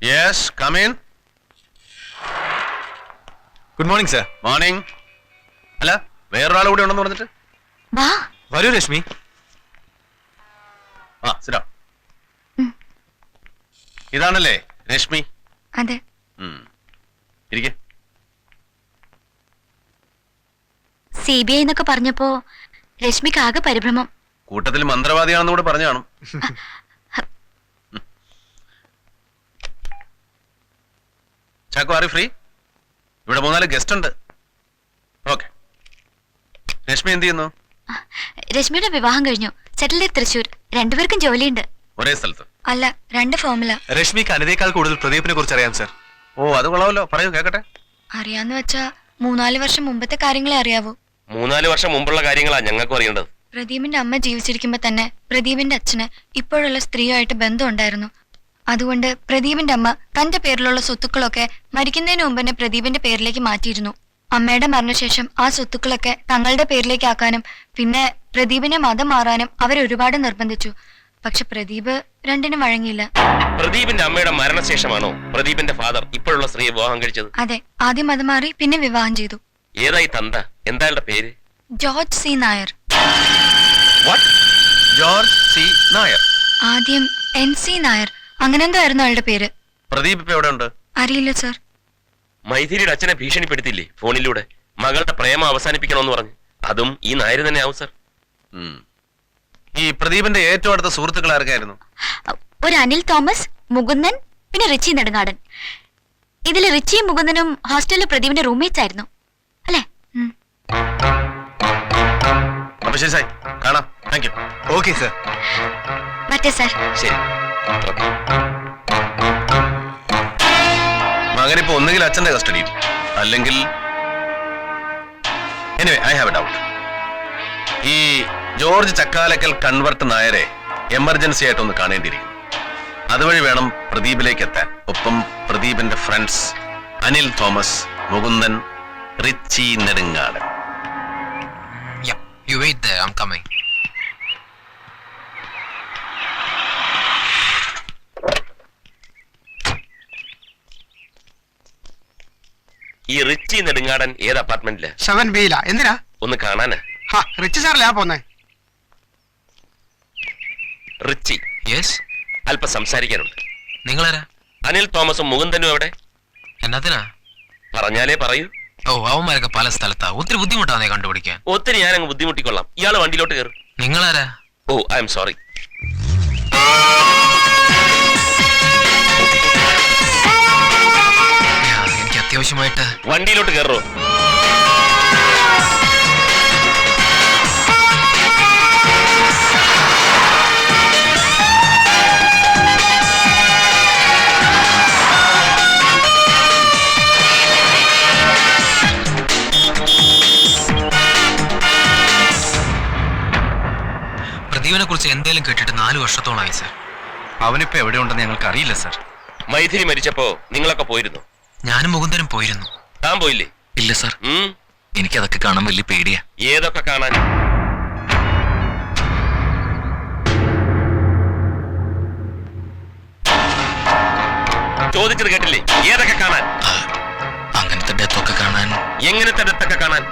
Yes come in. Good morning sir. Morning. അല്ല വേറൊരാൾ കൂടി ഉണ്ടെന്ന് പറഞ്ഞിട്ട്. വാ വരൂ രശ്മി. ആ സിരാ. ഇതാണല്ലേ രശ്മി? അതെ. ഇരിക്കെ. CBI എന്നൊക്കെ പറഞ്ഞപ്പോ രശ്മിക്ക് ആകെ പരിഭ്രമം. കൂട്ടത്തിൽ മന്ത്രവാദിയാണെന്ന് കൂടെ പറഞ്ഞു കാണും. Chacko are free? ഇവിടെ 3-4 ഗസ്റ്റ് ഉണ്ട്. ഓക്കെ. രശ്മി എന്ത് ചെയ്യുന്നു? രശ്മിയുടെ വിവാഹം കഴിഞ്ഞു. സെറ്റിൽഡ് തൃശ്ശൂർ. രണ്ടുപേർക്കും ജോലിയുണ്ട്. ഒരേ സ്ഥലത്ത്? അല്ല, 2 ഫോമില. രശ്മിക്ക് അനിതയേക്കാൾ കൂടുതൽ പ്രദീപിനെ കുറിച്ച് അറിയാം സർ. ഓ അത് കൊള്ളാമല്ലോ, പറയൂ കേക്കട്ടെ. അറിയാന്ന് വെച്ചാ 3-4 വർഷം മുമ്പത്തെ കാര്യങ്ങളെ അറിയാവൂ. 3-4 വർഷം മുമ്പുള്ള കാര്യങ്ങളാ ഞങ്ങൾക്ക് അറിയേണ്ടത്. പ്രദീപിന്റെ അമ്മ ജീവിച്ചിരിക്കുമ്പോ തന്നെ പ്രദീപിന്റെ അച്ഛന് ഇപ്പോഴുള്ള സ്ത്രീയുമായിട്ട് ബന്ധം ഉണ്ടായിരുന്നു. അതുകൊണ്ട് പ്രദീപിന്റെ അമ്മ തന്റെ പേരിലുള്ള സ്വത്തുക്കളൊക്കെ മരിക്കുന്നതിന് മുമ്പ് തന്നെ പ്രദീപിന്റെ പേരിലേക്ക് മാറ്റിയിരുന്നു. അമ്മയുടെ മരണശേഷം ആ സ്വത്തുക്കളൊക്കെ തങ്ങളുടെ പേരിലേക്ക് ആക്കാനും പിന്നെ പ്രദീപിനെ മതം മാറാനും അവരൊരുപാട് നിർബന്ധിച്ചു. പക്ഷെ പ്രദീപ് രണ്ടിനും വഴങ്ങിയില്ല. പ്രദീപിന്റെ അമ്മയുടെ മരണശേഷമാണോ പ്രദീപിന്റെ ഫാദർ ഇപ്പോഴുള്ള സ്ത്രീയെ വിവാഹം കഴിച്ചത്? അതെ, ആദ്യം മതം മാറി പിന്നെ വിവാഹം ചെയ്തു. ഏതായി തന്ത? എന്താളുടെ പേര്? George C Nair. George C Nair. ആദ്യം NC നായർ, അങ്ങനെന്തോ ആയിരുന്നു അയാളുടെ പേര്. പ്രദീപ് ഇപ്പൊ എവിടെ ഉണ്ട്? അറിയില്ല സർ. മൈഥിലിയുടെ അച്ഛനെ ഭീഷണിപ്പെടുത്തില്ലേ ഫോണിലൂടെ? മകളുടെ പ്രേമം അവസാനിപ്പിക്കണമെന്ന് പറഞ്ഞു. അതും ഈ നായർ തന്നെ ആവും സർ. ഈ പ്രദീപിന്റെ ഏറ്റവും അടുത്ത സുഹൃത്തുക്കൾ ആർക്കായിരുന്നു? ഒരു അനിൽ തോമസ്, മുകുന്ദൻ, പിന്നെ റിച്ചി നെടുങ്ങാടൻ. ഇതില് റിച്ചിയും മുകുന്ദനും ഹോസ്റ്റലിൽ പ്രദീപിന്റെ റൂംമേറ്റ്സ് ആയിരുന്നു അല്ലേ? അപ്പൊ ശരി സായി, കാണാം. Thank you. Okay sir. മറ്റേ സർ. ശരി. ഓക്കെ. മകനിപ്പോ ഒന്നുകിൽ അച്ഛന്റെ കസ്റ്റഡിയിൽ അല്ലെങ്കിൽ anyway I have a doubt. ഈ ജോർജ് ചക്കാലക്കൽ കൺവർട്ട് നായരെ എമർജൻസി ആയിട്ടൊന്ന് കാണേണ്ടിയിരിക്കുന്നു. അതുവഴി വേണം പ്രദീപിലേക്ക് എത്താൻ. ഒപ്പം പ്രദീപിന്റെ friends Anil Thomas, Mukundan, Richie Nedungadan. Yeah, you wait there. I'm coming. ഈ റിച്ചി നെടുങ്ങാടൻ ഏത് അപ്പാർട്ട്മെന്റില്? 7B എന്തിനാ? ഒന്ന് കാണാന്. റിച്ച് സാറല്ലേ പോന്നേ? Richie, Yes? അല്പം സംസാരിക്കാനുണ്ട്. നിങ്ങളാരാ? അനിൽ തോമസും മുകുന്ദനും എവിടെ? എന്നതിനാ? പറഞ്ഞാലേ പറയൂ. ഓ, അവന്മാരൊക്കെ പല സ്ഥലത്താ. ഒത്തിരി ബുദ്ധിമുട്ടാന്നേ കണ്ടുപിടിക്കാൻ. ഒത്തിരി ഞാനങ്ങ് ബുദ്ധിമുട്ടിക്കൊള്ളാം. ഇയാള് വണ്ടിയിലോട്ട് കയറും. നിങ്ങളാരാ? ഓ ഐ എം സോറി. എനിക്ക് അത്യാവശ്യമായിട്ട് വണ്ടിയിലോട്ട് കയറോ? പ്രദീപിനെ കുറിച്ച് എന്തേലും കേട്ടിട്ട് 4 വർഷത്തോളമായി സർ. അവനിപ്പോ എവിടെ ഉണ്ടെന്ന് ഞങ്ങൾക്ക് അറിയില്ല സർ. മൈഥിലി മരിച്ചപ്പോ നിങ്ങളൊക്കെ പോയിരുന്നു? ഞാനും മുകുന്ദനും പോയിരുന്നു. താൻ പോയില്ലേ? ഇല്ല സർ, എനിക്കതൊക്കെ കാണാൻ വലിയ പേടിയാ. ഏതൊക്കെ കാണാൻ? ചോദിച്ചത് കേട്ടില്ലേ? ഏതൊക്കെ കാണാൻ? അങ്ങനത്തെ ഡെത്തൊക്കെ കാണാൻ. എങ്ങനത്തെ ഡെത്തൊക്കെ കാണാൻ?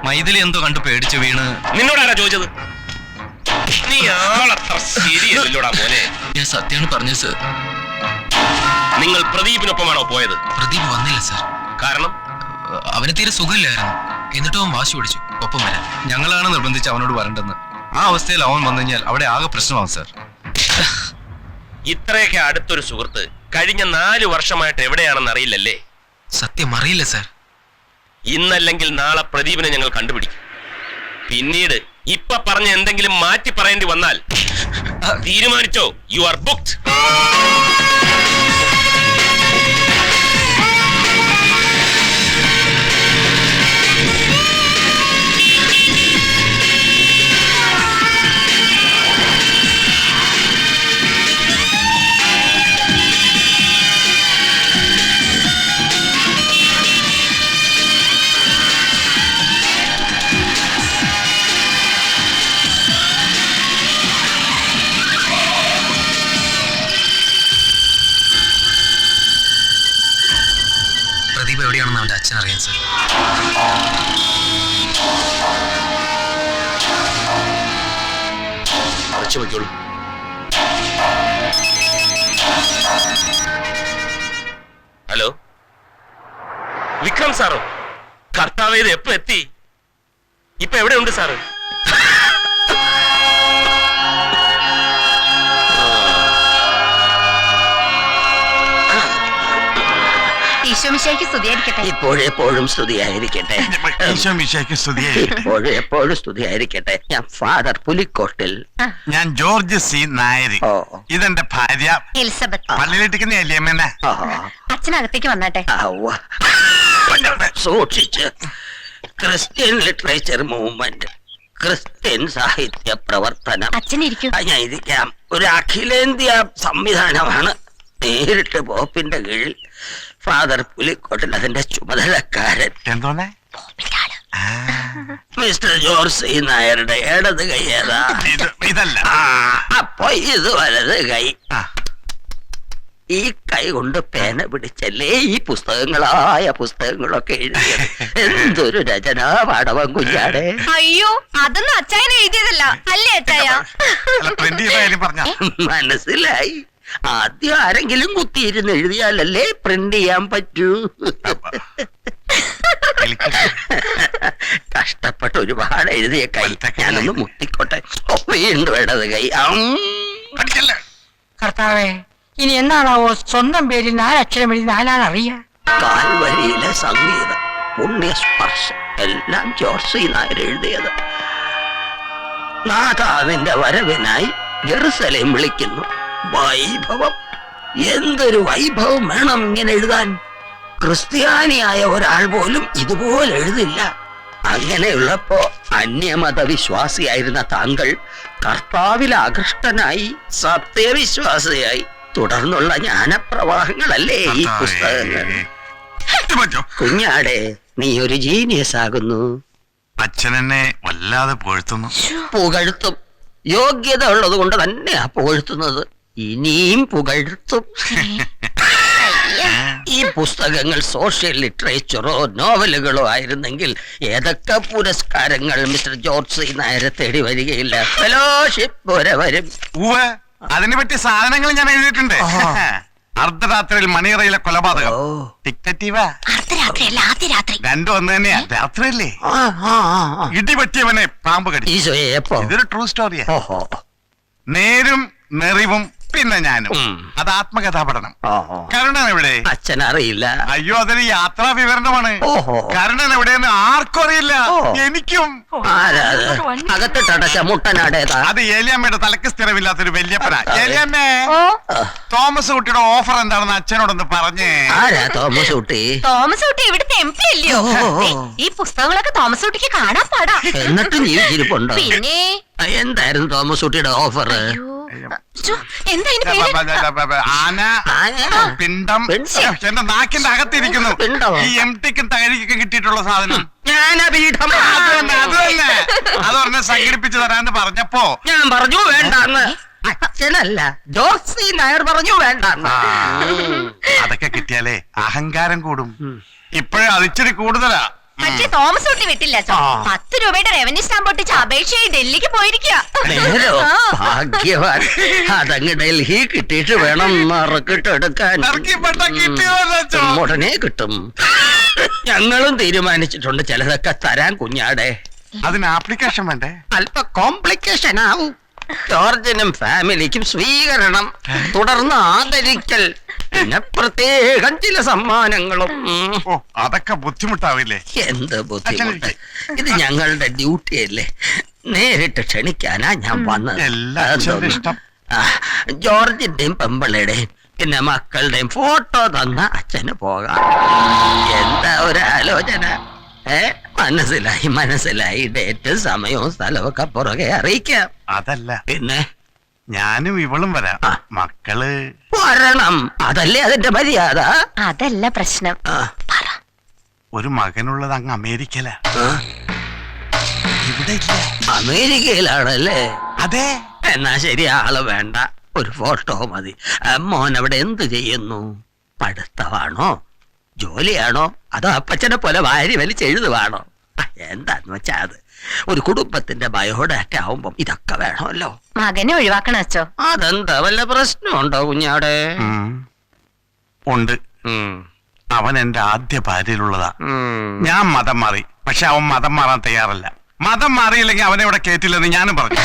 മൈഥിലി എന്തോ കണ്ടു പേടിച്ചു വീണ്. നിന്നോടാരാ ചോദിച്ചത്? നീ ആളത്ര ശരിയല്ലോടാ മോനെ. ഞാൻ സത്യമാണ് പറഞ്ഞത് സർ. നിങ്ങൾ പ്രദീപിനൊപ്പമാണോ പോയത്? പ്രദീപ് വന്നില്ല സർ. കാരണം? അവന് തീരെ സുഖമില്ലായിരുന്നു. എന്നിട്ടും അവൻ വാശി പിടിച്ചു ഒപ്പം വരാൻ. ഞങ്ങളാണ് നിർബന്ധിച്ച് അവനോട് വരണ്ടെന്ന്. ആ അവസ്ഥയിൽ അവൻ വന്നു കഴിഞ്ഞാൽ അവിടെ ആകെ പ്രശ്നമാവും സർ. ഇത്രയൊക്കെ അടുത്തൊരു സുഹൃത്ത് കഴിഞ്ഞ 4 വർഷമായിട്ട് എവിടെയാണെന്ന് അറിയില്ലല്ലേ? സത്യം അറിയില്ല സർ. ഇന്നല്ലെങ്കിൽ നാളെ പ്രദീപിനെ ഞങ്ങൾ കണ്ടുപിടിക്കും. പിന്നീട് ഇപ്പൊ പറഞ്ഞ എന്തെങ്കിലും മാറ്റി പറയേണ്ടി വന്നാൽ തീരുമാനിച്ചോ, യു ആർ ബുക്ക്ഡ്. നോക്കിക്കോളൂ. ഹലോ, വിക്രം സാറോ? കർത്താവ്, ഇത് എപ്പോ എത്തി? ഇപ്പൊ എവിടെയുണ്ട് സാറ്? ഈശോമിശിഹായ്ക്ക് സ്തുതിയായിരിക്കട്ടെ. ഇപ്പോഴെപ്പോഴും സ്തുതിയായിരിക്കട്ടെ. ഇപ്പോഴെപ്പോഴും സ്തുതിയായിരിക്കട്ടെ. ഞാൻ ഫാദർ പുലിക്കോട്ടിൽ. ഞാൻ ജോർജ് സി നായർ. ഓ ഇതെന്റെ ഭാര്യ എലിസബത്ത്. പള്ളിയിലിട്ടിക്കുന്ന അല്ലിയമ്മേനെ. ഓ, അച്ഛനകത്തേക്ക് വന്നാട്ടെ. ഔവ്വ. സൂക്ഷിച്ച്. ക്രിസ്ത്യൻ ലിറ്ററേച്ചർ മൂവ്മെന്റ്, ക്രിസ്ത്യൻ സാഹിത്യ പ്രവർത്തനം. അച്ഛനിരിക്കും. ഞാൻ ഇരിക്കാം. ഒരു അഖിലേന്ത്യാ സംവിധാനമാണ്. നേരിട്ട് പോപ്പിന്റെ കീഴിൽ ഫാദർ പുലിക്കോട്ടിൽ അതിന്റെ ചുമതലക്കാരൻ. എന്തോന്നെ? മിസ്റ്റർ ജോർജ് സി നായരുടെ ഇടത് കൈ ഏതാ? ഇതല്ല. അപ്പൊ ഇത് വലത് കൈ. ഈ കൈ കൊണ്ട് പേന പിടിച്ചല്ലേ ഈ പുസ്തകങ്ങളൊക്കെ എഴുതിയത്. എന്തൊരു രചനാ പാടവം കുഞ്ഞാടെ. അയ്യോ, അതൊന്നും അച്ചായനെ എഴുതിയതല്ല അല്ലേ അച്ചായ? പറഞ്ഞ മനസ്സിലായി. ആദ്യം ആരെങ്കിലും കുത്തിയിരുന്ന് എഴുതിയാലല്ലേ പ്രിന്റ് ചെയ്യാൻ പറ്റൂ. കഷ്ടപ്പെട്ട് ഒരുപാട് എഴുതിയ കൈ. ഞാനൊന്ന് മുട്ടിക്കോട്ടെ. വീണ്ടും ഇടത് കൈ. കർത്താവേ, ഇനി എന്നാണാവോ സ്വന്തം പേരിൽ 4 അക്ഷരം എഴുതി 4 ആൾ അറിയാ? കാൽവരിയിലെ സംഗീതം, പുണ്യസ്പർശം എല്ലാം ജോർജ് സി നായർ എഴുതിയത്. നാഥാവിന്റെ വരവിനായി ജെറുസലേം വിളിക്കുന്നു. വൈഭവം, എന്തൊരു വൈഭവം വേണം ഇങ്ങനെ എഴുതാൻ. ക്രിസ്ത്യാനിയായ ഒരാൾ പോലും ഇതുപോലെ എഴുതില്ല. അങ്ങനെയുള്ളപ്പോ അന്യമത വിശ്വാസിയായിരുന്ന താങ്കൾ കർത്താവിൽ ആകൃഷ്ടനായി സത്യവിശ്വാസിയായി. തുടർന്നുള്ള ജ്ഞാനപ്രവാഹങ്ങളല്ലേ ഈ പുസ്തകങ്ങൾ. കുഞ്ഞാടെ, നീ ഒരു ജീനിയസ് ആകുന്നു. അച്ഛനെന്നെ വല്ലാതെ പുകഴ്ത്തുന്നു. പുകഴ്ത്തും. യോഗ്യത ഉള്ളത് കൊണ്ട് തന്നെയാ പുകഴ്ത്തുന്നത്. ഇനിയും പുകഴ്ത്തും. ഈ പുസ്തകങ്ങൾ സോഷ്യൽ ലിറ്ററേച്ചറോ നോവലുകളോ ആയിരുന്നെങ്കിൽ ഏതൊക്കെ പുരസ്കാരങ്ങൾ മിസ്റ്റർ ജോർജ് സി നായരെ തേടി വരികയില്ല. ഫെലോഷിപ്പ് വരെ വരും. അതിനെ പറ്റിയ സാധനങ്ങൾ ഞാൻ എഴുതിയിട്ടുണ്ട്. അർദ്ധരാത്രിയിൽ മണിയറയിലെ കൊലപാതകം. ടിക്റ്റീവാ. രണ്ടും ഒന്ന് തന്നെയാ. രാത്രിയല്ലേ? ഇടിപറ്റിയവനെ പാമ്പ് കടി. ഇതൊരു ട്രൂ സ്റ്റോറിയാ. നേരും നെറിവും പിന്നെ ഞാനും. അത് ആത്മകഥാ പഠനം. കരുണൻ എവിടെ? അച്ഛൻ അറിയില്ല. അയ്യോ, അതൊരു യാത്രാ വിവരണമാണ്. കരുണൻ എവിടെയെന്ന് ആർക്കും അറിയില്ല. എനിക്കും. അകത്തിട്ടടച്ച മുട്ടനാടേതാ? അത് ഏലിയമ്മയുടെ തലക്ക് സ്ഥിരമില്ലാത്തൊരു വല്യപ്പന. ഏലിയമ്മേ, തോമസ് കുട്ടിയുടെ ഓഫർ എന്താണെന്ന് അച്ഛനോടൊന്ന് പറഞ്ഞേ. ആരാ തോമസ് കുട്ടി? തോമസ് കുട്ടി ഇവിടുത്തെ MP അല്ലയോ? ഈ പുസ്തകങ്ങളൊക്കെ തോമസ് കുട്ടിക്ക് കാണാൻ പാടാ. എന്നിട്ട് ജീവിച്ചിരിപ്പുണ്ടോ? പിന്നെ എന്തായിരുന്നു തോമസ് കുട്ടിയുടെ ഓഫർ? ആന, പിണ്ടം. എന്റെ നാക്കിന്റെ അകത്തിരിക്കുന്നു. ഈ എംടിക്കും തകരിക്കും കിട്ടിയിട്ടുള്ള സാധനം. അത് പറഞ്ഞ സംഘടിപ്പിച്ചു തരാന്ന് പറഞ്ഞപ്പോ ഞാൻ പറഞ്ഞു വേണ്ടാന്ന്. അച്ഛനല്ല, ജോർജ് സി നായർ പറഞ്ഞു വേണ്ടാന്ന്. അതൊക്കെ കിട്ടിയാലേ അഹങ്കാരം കൂടും. ഇപ്പോഴേ അതിച്ചിരി കൂടുതലാ. മറ്റേ തോമസ് കുട്ടി വിട്ടില്ല. 10 രൂപയുടെ റവന്യൂ സ്റ്റാമ്പ് ഒട്ടിച്ച് അപേക്ഷയായി ഡൽഹിക്ക് പോയിരിക്കുക. ഭാഗ്യവാൻ. അതങ്ങ് ഡൽഹി കിട്ടിയിട്ട് വേണം മറക്കിട്ടെടുക്കാൻ. ഉടനെ കിട്ടും. ഞങ്ങളും തീരുമാനിച്ചിട്ടുണ്ട് ചിലതൊക്കെ തരാൻ കുഞ്ഞാടെ. അതിന് ആപ്ലിക്കേഷൻ വേണ്ടേ? അല്പ കോംപ്ലിക്കേഷൻ ആവും. ജോർജിനും ഫാമിലിക്കും സ്വീകരണം, തുടർന്ന് ആദരിക്കൽ, പിന്നെ പ്രത്യേകം ചില സമ്മാനങ്ങളും. ഓ, അതൊക്കെ ബുദ്ധിമുട്ടാവില്ലേ? എന്ത് ബുദ്ധിമുട്ട്? ഇത് ഞങ്ങളുടെ ഡ്യൂട്ടി അല്ലേ. നേരിട്ട് ക്ഷണിക്കാനാ ഞാൻ വന്നത്. ജോർജിന്റെയും പെമ്പിളയുടെയും പിന്നെ മക്കളുടെയും ഫോട്ടോ തന്ന അച്ഛന് പോകാം. എന്താ ഒരു ആലോചന? മനസ്സിലായി. ഡേറ്റും സമയവും സ്ഥലവും ഒക്കെ പുറകെ അറിയിക്കാം. അതല്ല, പിന്നെ ഞാനും ഇവളും വരാം. മക്കള് വരണം. അതല്ലേ അതിന്റെ മര്യാദ. അതല്ല പ്രശ്നം. ഒരു മകനുള്ളത് അങ്ങ് അമേരിക്കല. ഇവിടെ ഇല്ല. അമേരിക്കയിലാണല്ലേ? അതെ. എന്നാ ശരി, ആള് വേണ്ട. ഒരു ഫോട്ടോ മതി. മോൻ അവിടെ എന്ത് ചെയ്യുന്നു? പഠിത്തമാണോ, ജോലിയാണോ, അതോ അപ്പച്ചനെ പോലെ വാരി വലിച്ചെഴുതുവാണോ? എന്താന്ന് വെച്ചാ അത് ഒരു കുടുംബത്തിന്റെ ബയോഡാറ്റ ആവുമ്പം ഇതൊക്കെ വേണമല്ലോ. മകനെ ഒഴിവാക്കണം അച്ചോ. അതെന്താ വല്ല പ്രശ്നമുണ്ടോ കുഞ്ഞാടെ? ഉണ്ട്. അവൻ എന്റെ ആദ്യ ഭാര്യയിലുള്ളതാ. ഞാൻ മതം മാറി, പക്ഷെ അവൻ മതം മാറാൻ തയ്യാറല്ല. മതം മാറിയില്ലെങ്കിൽ അവനെ ഇവിടെ കേറ്റില്ലെന്ന് ഞാനും പറഞ്ഞു.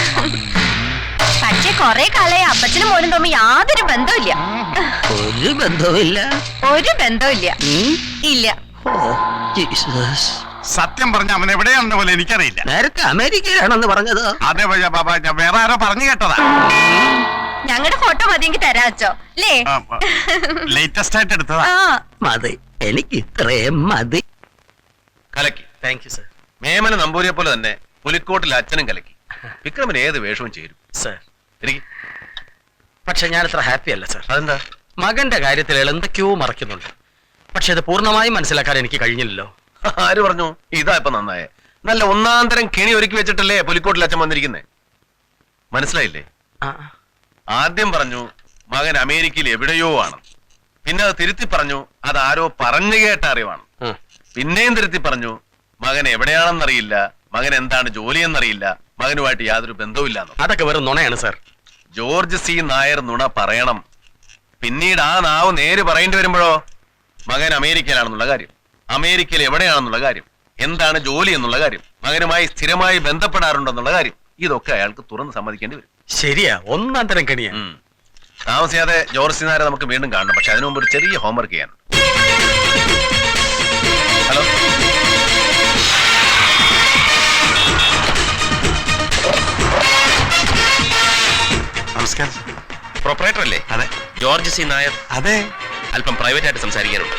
പക്ഷെ കൊറേ കാലായി അപ്പച്ചനും മോനും തമ്മിൽ യാതൊരു ബന്ധമില്ല. ഒരു ബന്ധവുമില്ല. ഒരു ബന്ധമില്ല. ഇല്ല. Oh Jesus. സത്യം പറഞ്ഞ അവൻ എവിടെയാണെന്ന് പോലെ എനിക്കറിയില്ല. നേരത്തെ അമേരിക്കയിലാണെന്ന് പറഞ്ഞത്. അതെ ബാബാ, ഞാൻ വേറെ ആരോ പറഞ്ഞു കേട്ടതാ. ഞങ്ങളുടെ ഫോട്ടോ മതിയെങ്കിൽ തരാ അച്ചോ അല്ലേ? ലേറ്റസ്റ്റ് ആയിട്ട് എടുത്തതാ. മതി, എനിക്ക് ഇത്രയും മതി. കലക്കി. Thank you sir. മേമന നമ്പൂരിയെ പോലെ തന്നെ പുലിക്കോട്ടിൽ അച്ഛനും കലക്കി. വിക്രമിന് ഏത് വേഷവും ചേരും. സർ, എനിക്ക് പക്ഷെ ഞാൻ അത്ര ഹാപ്പി അല്ല സർ. അതെന്താ? മകന്റെ കാര്യത്തിൽ എന്തൊക്കെയോ മറക്കുന്നുണ്ട്. പക്ഷെ അത് പൂർണ്ണമായും മനസ്സിലാക്കാൻ എനിക്ക് കഴിഞ്ഞില്ലല്ലോ. ആര് പറഞ്ഞു? ഇതാ ഇപ്പൊ നന്നായേ. നല്ല ഒന്നാന്തരം കെണി ഒരുക്കി വെച്ചിട്ടല്ലേ പുലിക്കോട്ടിൽ അച്ഛൻ വന്നിരിക്കുന്നേ. മനസ്സിലായില്ലേ? ആദ്യം പറഞ്ഞു മകൻ അമേരിക്കയിൽ എവിടെയോ ആണ്. പിന്നെ അത് തിരുത്തി പറഞ്ഞു അത് ആരോ പറഞ്ഞു കേട്ട അറിവാണ്. പിന്നെയും തിരുത്തി പറഞ്ഞു മകൻ എവിടെയാണെന്നറിയില്ല, മകൻ എന്താണ് ജോലി എന്നറിയില്ല, മകനുമായിട്ട് യാതൊരു ബന്ധവുമില്ലാന്ന്. അതൊക്കെ വെറും നുണയാണ് സർ. ജോർജ് സി നായർ നുണ പറയണം. പിന്നീട് ആ നാവ് നേര് പറയേണ്ടി വരുമ്പോഴോ മകൻ അമേരിക്കയിലാണെന്നുള്ള കാര്യം, അമേരിക്കയിൽ എവിടെയാണെന്നുള്ള കാര്യം, എന്താണ് ജോലി എന്നുള്ള കാര്യം, മകനുമായി സ്ഥിരമായി ബന്ധപ്പെടാറുണ്ടെന്നുള്ള കാര്യം, ഇതൊക്കെ അയാൾക്ക് തുറന്ന് സമ്മതിക്കേണ്ടി വരും. ശരിയാ, ഒന്നാം തരം കെണിയാ. താമസിയാതെ ജോർജ് സി നായരെ നമുക്ക് വീണ്ടും കാണണം. പക്ഷെ അതിനു മുമ്പ് ഒരു ചെറിയ ഹോംവർക്ക് ചെയ്യാൻ. ഹലോ, നമസ്കാരം. പ്രൊപ്പറേറ്റർ അല്ലേ? അതെ. George C Nair. അതെ. അല്പം പ്രൈവറ്റ് ആയിട്ട് സംസാരിക്കാനുണ്ട്.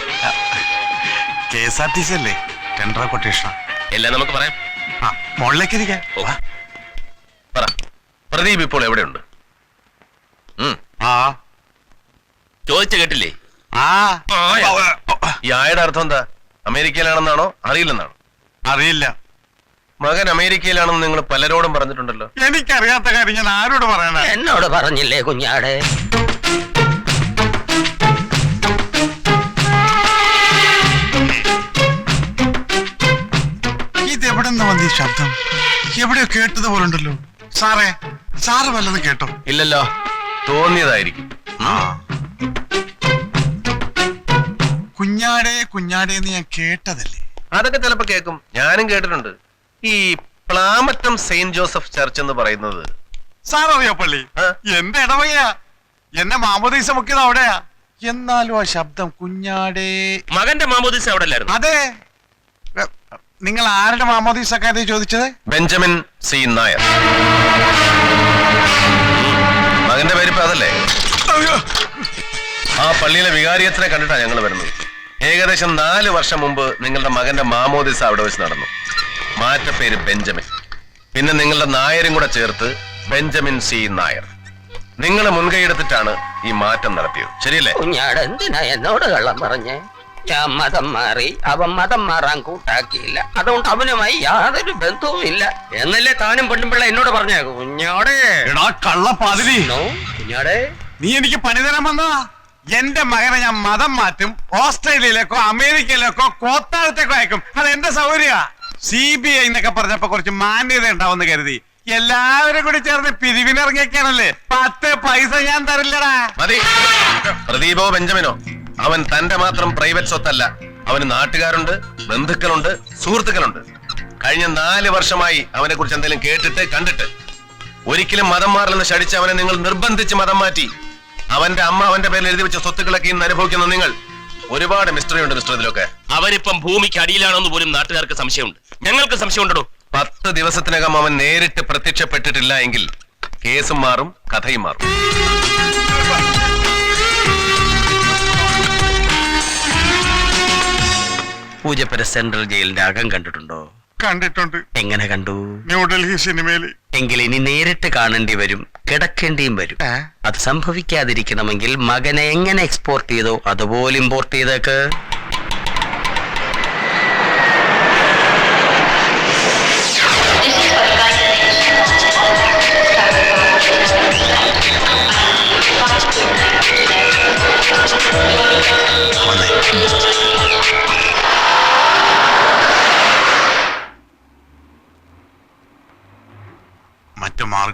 KSRTC അല്ലേ? Tender quotation. എല്ലാം നമുക്ക് പറയാം. മുകളിലേക്ക് ഇരിക്കാം. പറ, പ്രദീപ് ഇപ്പോൾ എവിടെയുണ്ട്? ചോദിച്ച കേട്ടില്ലേ? ഈ ആയുടെ അർത്ഥം എന്താ? അമേരിക്കയിലാണെന്നാണോ അറിയില്ലെന്നാണോ? അറിയില്ല. മകൻ അമേരിക്കയിലാണെന്ന് നിങ്ങൾ പലരോടും പറഞ്ഞിട്ടുണ്ടല്ലോ. എനിക്കറിയാത്ത കാര്യം ഞാൻ ആരോട് പറയണേ? എന്നോട് പറഞ്ഞില്ലേ കുഞ്ഞാടെ? ഇതെവിടെ നിന്ന് വന്ന ഈ ശബ്ദം? എവിടെയോ കേട്ടതുപോലുണ്ടല്ലോ. സാറേ, സാറ് വല്ലതും കേട്ടോ? ഇല്ലല്ലോ, തോന്നിയതായിരിക്കും. കുഞ്ഞാടേ കുഞ്ഞാടേ എന്ന് ഞാൻ കേട്ടതല്ലേ? അതൊക്കെ ചിലപ്പോ കേൾക്കും. ഞാനും കേട്ടിട്ടുണ്ട്. ഈ പ്ലാമറ്റം സെയിന്റ് ജോസഫ് ചർച്ച് എന്ന് പറയുന്നത് സാററിയോ പള്ളി? എന്റെ ഇടവകയാ. എന്നെ മാമോദീസ മുക്കിയത് അവിടെയാ. എന്നാലും ആ ശബ്ദം കുഞ്ഞാടേ. മകന്റെ മാമോദീസ അവിടെ അല്ലായിരുന്നു? അതെ. നിങ്ങൾ ആരുടെ മാമോദീസക്കാരെ ചോദിച്ചത്? Benjamin C Nair. മകന്റെ പേരിപ്പോ അതല്ലേ? ആ പള്ളിയിലെ വികാരിയത്തിനെ കണ്ടിട്ടാ ഞങ്ങൾ വരുന്നത്. ഏകദേശം 4 വർഷം മുമ്പ് നിങ്ങളുടെ മകന്റെ മാമോദിസ അവിടെ വെച്ച് നടന്നു. മാറ്റപ്പേര് ബെഞ്ചമിൻ. പിന്നെ നിങ്ങളുടെ നായരും കൂടെ ചേർത്ത് ബെഞ്ചമിൻ സി നായർ. നിങ്ങൾ മുൻകൈ എടുത്തിട്ടാണ് ഈ മാറ്റം നടത്തിയത്, ശരിയല്ലേ? കുഞ്ഞാട് എന്തിനാ എന്നോട് കള്ളം പറഞ്ഞേ? ഞാൻ മതം മാറി, അവൻ മതം മാറാൻ കൂട്ടാക്കിയില്ല. അതുകൊണ്ട് അവനുമായി യാതൊരു ബന്ധവും ഇല്ല എന്നല്ലേ താനും പെണ്ണുപിള്ള എന്നോട് പറഞ്ഞ കുഞ്ഞാടേ. കള്ളപ്പാതിരി, കുഞ്ഞാടേ, നീ എനിക്ക് പണി തരാൻ വന്നതാ. എന്റെ മകനെ ഞാൻ മതം മാറ്റും. ഓസ്ട്രേലിയയിലേക്കോ അമേരിക്കയിലേക്കോ കോത്താഴത്തേക്കോ അയക്കും. അത് എന്റെ സൗകര്യ. CBI എന്നൊക്കെ പറഞ്ഞപ്പോ കുറച്ച് മാന്യത ഉണ്ടാവുമെന്ന് കരുതി എല്ലാവരും കൂടി ചേർന്ന് പിരിവിനിറങ്ങിയൊക്കെയാണല്ലേ. 10 പൈസ ഞാൻ തരില്ലടാ. മതി. പ്രദീപോ ബെഞ്ചമിനോ അവൻ തന്റെ മാത്രം പ്രൈവറ്റ് സ്വത്തല്ല. അവന് നാട്ടുകാരുണ്ട്, ബന്ധുക്കളുണ്ട്, സുഹൃത്തുക്കളുണ്ട്. കഴിഞ്ഞ 4 വർഷമായി അവനെ കുറിച്ച് എന്തെങ്കിലും കേട്ടിട്ട് കണ്ടിട്ട് ഒരിക്കലും മതം മാറില്ലെന്ന് ശടിച്ച് അവനെ നിങ്ങൾ നിർബന്ധിച്ച് മതം മാറ്റി. അവന്റെ അമ്മ അവന്റെ പേരിൽ എഴുതി വെച്ച സ്വത്തുക്കളൊക്കെ ഇന്ന് അനുഭവിക്കുന്ന നിങ്ങൾ. ഒരുപാട് മിസ്റ്ററി ഉണ്ട് മിസ്റ്റർ ഇതിലൊക്കെ. അവരിപ്പം ഭൂമിക്ക് അടിയിലാണെന്ന് പോലും നാട്ടുകാർക്ക് സംശയമുണ്ട്. ഞങ്ങൾക്ക് സംശയമുണ്ടോ? 10 ദിവസത്തിനകം അവൻ നേരിട്ട് പ്രത്യക്ഷപ്പെട്ടിട്ടില്ല എങ്കിൽ കേസും മാറും, കഥയും മാറും. പൂജപ്പുര സെൻട്രൽ ജയിലിന്റെ അകം കണ്ടിട്ടുണ്ടോ? കണ്ടിട്ടുണ്ട്. എങ്ങനെ കണ്ടു? ന്യൂഡൽഹി സിനിമയില്. എങ്കിൽ ഇനി നേരിട്ട് കാണേണ്ടി വരും, കിടക്കേണ്ടിയും വരും. അത് സംഭവിക്കാതിരിക്കണമെങ്കിൽ മകനെ എങ്ങനെ എക്സ്പോർട്ട് ചെയ്തോ അതുപോലെ ഇമ്പോർട്ട് ചെയ്തേക്ക്.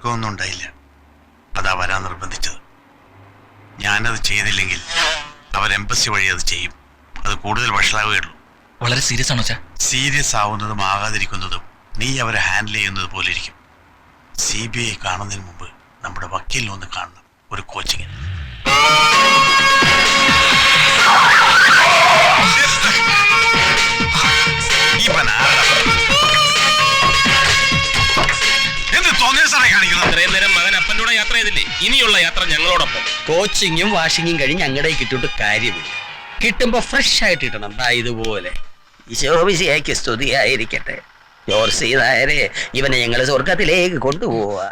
തർക്കമൊന്നും ഉണ്ടായില്ല. അതാ വരാൻ നിർബന്ധിച്ചത്. ഞാനത് ചെയ്തില്ലെങ്കിൽ അവർ എംബസി വഴി അത് ചെയ്യും. അത് കൂടുതൽ വഷളാവുകയുള്ളൂ. വളരെ സീരിയസ് ആണോ അച്ഛാ? സീരിയസ് ആവുന്നതും ആകാതിരിക്കുന്നതും നീ അവരെ ഹാൻഡിൽ ചെയ്യുന്നത് പോലെ ഇരിക്കും. CBI കാണുന്നതിന് മുമ്പ് നമ്മുടെ വക്കീലിനെ ഒന്ന് കാണണം, ഒരു കോച്ചിങ്. എന്ത് തോന്നിയ സാറേ കാണിക്കുന്നത്? ഇത്രയും നേരം മകൻ അപ്പൻ്റെ യാത്ര ചെയ്തില്ലേ, ഇനിയുള്ള യാത്ര ഞങ്ങളോടൊപ്പം. കോച്ചിങ്ങും വാഷിങ്ങും കഴിഞ്ഞ് ഞങ്ങളുടെ കിട്ടിട്ട് കാര്യമില്ല. കിട്ടുമ്പോ ഫ്രഷ് ആയിട്ട് കിട്ടണം. ഇതുപോലെ ഈശോമിശിഹായ്ക്ക് സ്തുതിയായിരിക്കട്ടെ. ജോർസി നായരെ, ഇവനെ ഞങ്ങൾ സ്വർഗത്തിലേക്ക് കൊണ്ടുപോവാ.